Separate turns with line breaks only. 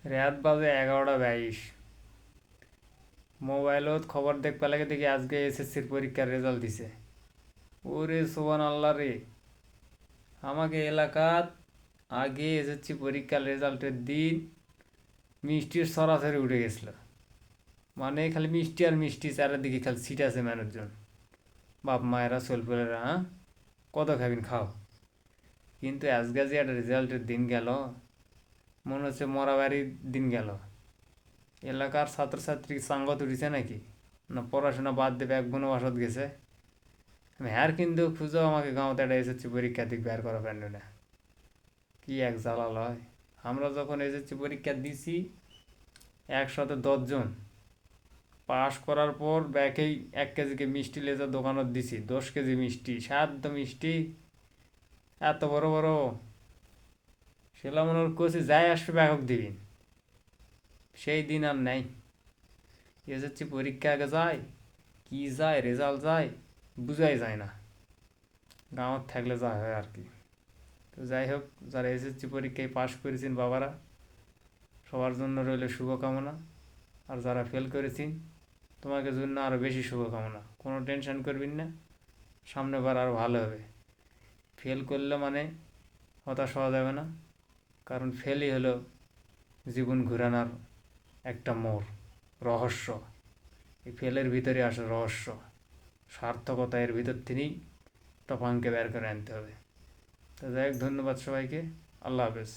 রাত বাজে 11:22। মোবাইলত খবর দেখতে লাগে দেখি আজকে এসএসসির পরীক্ষার রেজাল্ট দিছে। ওরে সোবান আল্লাহ রে! আমাকে এলাকাত আগে এসএসসি পরীক্ষার রেজাল্টের দিন মিষ্টির সরাসরি উঠে গেছিল। মানে খালি মিষ্টি আর মিষ্টি, চারিদিকে খালি সিট আছে মানুষজন। বাপ মায়েরা সোলপেলেরা, হ্যাঁ, কত খাবিন খাও। কিন্তু আজকে যে একটা রেজাল্টের দিন গেল, মনে হচ্ছে মরা বাড়ির দিন গেল। এলাকার ছাত্রছাত্রী সাঙ্গত উঠেছে নাকি, না পড়াশোনা বাদ দেবে এক বনবাসত গেছে। আমি হ্যার কিন্তু খুঁজো আমাকে গাঁওতে একটা এসেছি পরীক্ষা দিক বের করা পারল না। কি এক জ্বালা লয়! আমরা যখন এসেছি পরীক্ষা দিছি 110 জন, পাশ করার পর ব্যাকেই 1 কেজি মিষ্টি লেজা দোকানত দিছি, 10 কেজি মিষ্টি, সাধ্য মিষ্টি, এত বড় বড়। সেটা মনে করছি যাই আসবে ব্যাপক দিবিন। সেই দিন আর নাই। এসেছি পরীক্ষা আগে যায়, কি যায় রেজাল্ট যায়, বুঝাই যায় না। গাঁৱত থাকলে যা হয় আর কি। তো যাই হোক, যারা এসএসসি পরীক্ষায় পাশ করেছেন বাবারা, সবার জন্য রইল শুভকামনা। আর যারা ফেল করেছেন, তোমাকে জন্য আরও বেশি শুভকামনা। কোনো টেনশন করবেন না, সামনে বার আরও ভালো হবে। ফেল করলে মানে হতাশ হওয়া যাবে না, কারণ ফেলই হলো জীবন ঘুরানোর একটা মোড়, রহস্য। এই ফেলের ভিতরে আসে রহস্য, সার্থকতা এর ভিতর থেকেই তফাঙ্কে বের করে আনতে হবে। তো যাই হোক, ধন্যবাদ সবাইকে। আল্লাহ হাফেজ।